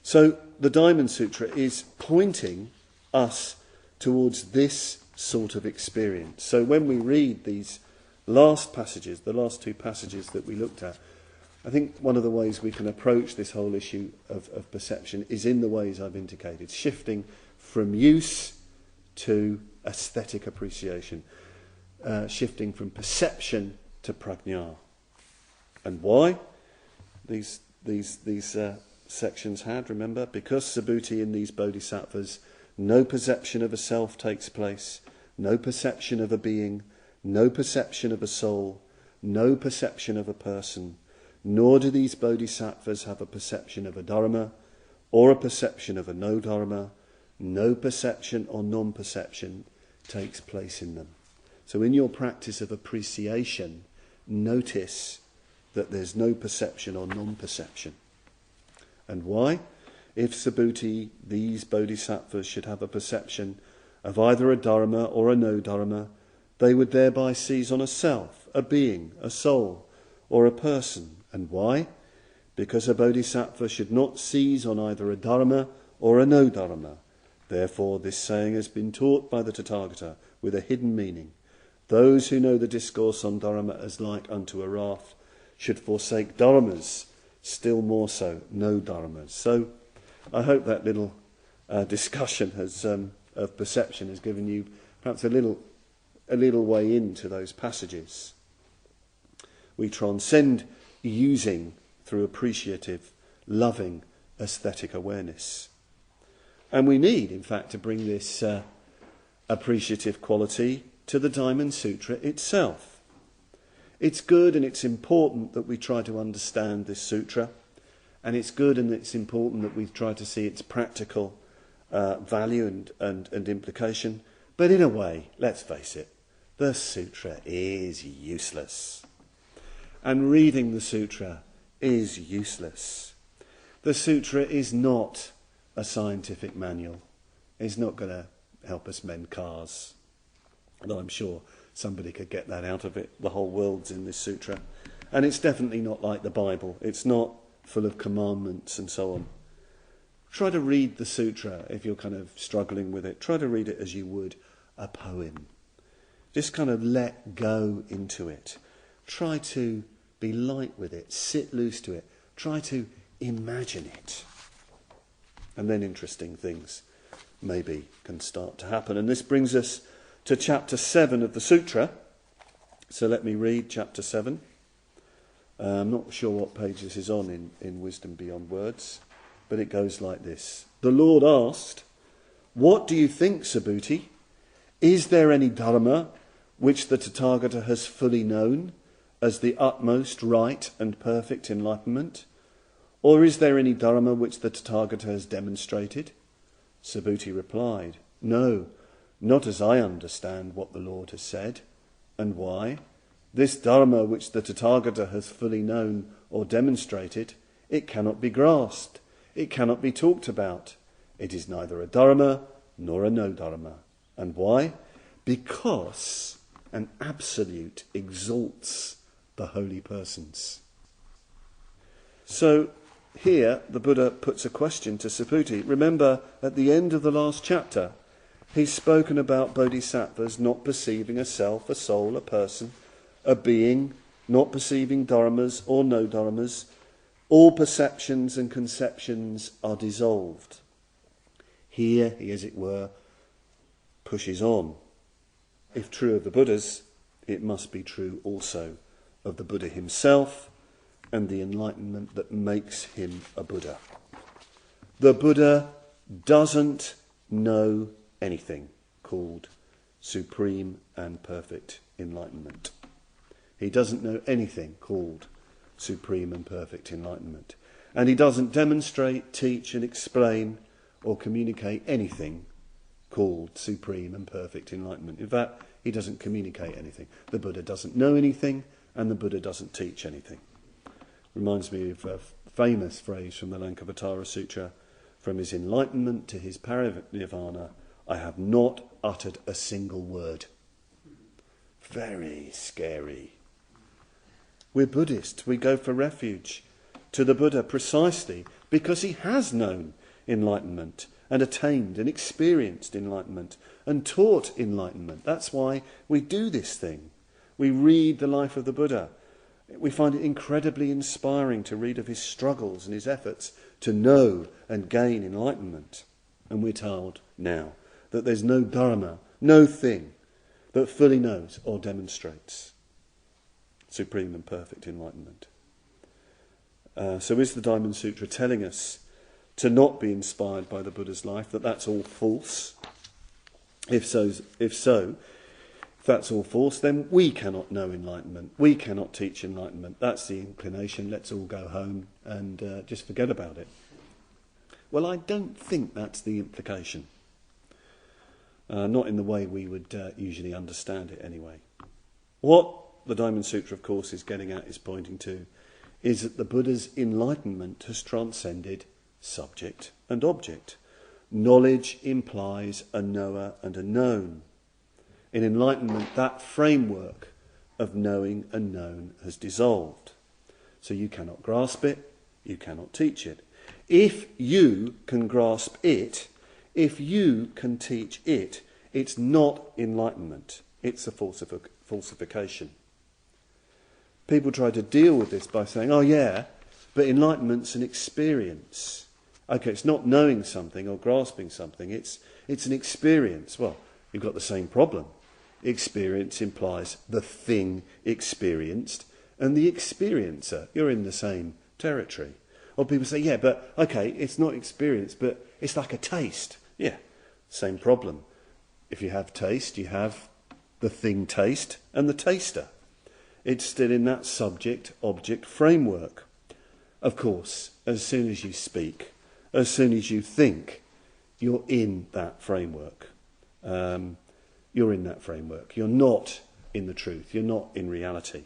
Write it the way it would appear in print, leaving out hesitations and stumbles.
So the Diamond Sutra is pointing us towards this sort of experience. So when we read these last passages, the last two passages that we looked at, I think one of the ways we can approach this whole issue of perception is in the ways I've indicated, shifting from use to aesthetic appreciation, shifting from perception to prajna. And why these sections had, remember, because Subhuti in these bodhisattvas, no perception of a self takes place, no perception of a being, no perception of a soul, no perception of a person, nor do these bodhisattvas have a perception of a dharma or a perception of a no dharma. No perception or non-perception takes place in them. So in your practice of appreciation, notice that there's no perception or non-perception. And why? If Subhuti, these bodhisattvas, should have a perception of either a dharma or a no dharma, they would thereby seize on a self, a being, a soul, or a person. And why? Because a bodhisattva should not seize on either a dharma or a no dharma. Therefore, this saying has been taught by the Tathagata with a hidden meaning. Those who know the discourse on dharma as like unto a raft should forsake dharmas, still more so, no dharmas. So I hope that little discussion of perception has given you perhaps a little way into those passages. We transcend using through appreciative, loving, aesthetic awareness. And we need, in fact, to bring this appreciative quality to the Diamond Sutra itself. It's good and it's important that we try to understand this sutra, and it's good and it's important that we try to see its practical value and implication. But in a way, let's face it, the sutra is useless. And reading the sutra is useless. The sutra is not a scientific manual. It's not going to help us mend cars. Although I'm sure somebody could get that out of it. The whole world's in this sutra. And it's definitely not like the Bible. It's not full of commandments and so on. Try to read the sutra if you're kind of struggling with it. Try to read it as you would a poem. Just kind of let go into it. Try to be light with it. Sit loose to it. Try to imagine it. And then interesting things maybe can start to happen. And this brings us to chapter 7 of the sutra. So let me read chapter 7. I'm not sure what page this is on in Wisdom Beyond Words, but it goes like this. The Lord asked, "What do you think, Subhuti? Is there any dharma which the Tathagata has fully known as the utmost right and perfect enlightenment? Or is there any dharma which the Tathagata has demonstrated?" Subhuti replied, "No, not as I understand what the Lord has said." And why? This dharma which the Tathagata has fully known or demonstrated, it cannot be grasped, it cannot be talked about. It is neither a dharma nor a no dharma. And why? Because an absolute exalts the holy persons. So here the Buddha puts a question to Subhuti. Remember, at the end of the last chapter, he's spoken about bodhisattvas not perceiving a self, a soul, a person, a being, not perceiving dharmas or no dharmas. All perceptions and conceptions are dissolved. Here he, as it were, pushes on. If true of the Buddhas, it must be true also of the Buddha himself and the enlightenment that makes him a Buddha. The Buddha doesn't know anything called supreme and perfect enlightenment. He doesn't know anything called supreme and perfect enlightenment. And he doesn't demonstrate, teach and explain or communicate anything called supreme and perfect enlightenment. In fact, he doesn't communicate anything. The Buddha doesn't know anything, and the Buddha doesn't teach anything. Reminds me of a famous phrase from the Lankavatara Sutra: "From his enlightenment to his parinirvana, I have not uttered a single word." Very scary. We're Buddhists. We go for refuge to the Buddha precisely because he has known enlightenment and attained and experienced enlightenment and taught enlightenment. That's why we do this thing. We read the life of the Buddha. We find it incredibly inspiring to read of his struggles and his efforts to know and gain enlightenment. And we're told now that there's no dharma, no thing that fully knows or demonstrates supreme and perfect enlightenment. So is the Diamond Sutra telling us to not be inspired by the Buddha's life, that that's all false? If that's all false, then we cannot know enlightenment. We cannot teach enlightenment. That's the inclination. Let's all go home and just forget about it. Well, I don't think that's the implication. Not in the way we would usually understand it anyway. What the Diamond Sutra, of course, is getting at, is pointing to, is that the Buddha's enlightenment has transcended subject and object. Knowledge implies a knower and a known. In enlightenment, that framework of knowing and known has dissolved. So you cannot grasp it, you cannot teach it. If you can grasp it, if you can teach it, it's not enlightenment, it's a falsification. People try to deal with this by saying, oh yeah, but enlightenment's an experience. Okay, it's not knowing something or grasping something, it's an experience. Well, you've got the same problem. Experience implies the thing experienced and the experiencer. You're in the same territory. Or people say, yeah, but okay, it's not experience, but it's like a taste. Yeah, same problem. If you have taste, you have the thing taste and the taster. It's still in that subject-object framework. Of course, as soon as you speak, as soon as you think, you're in that framework. You're in that framework. You're not in the truth. You're not in reality.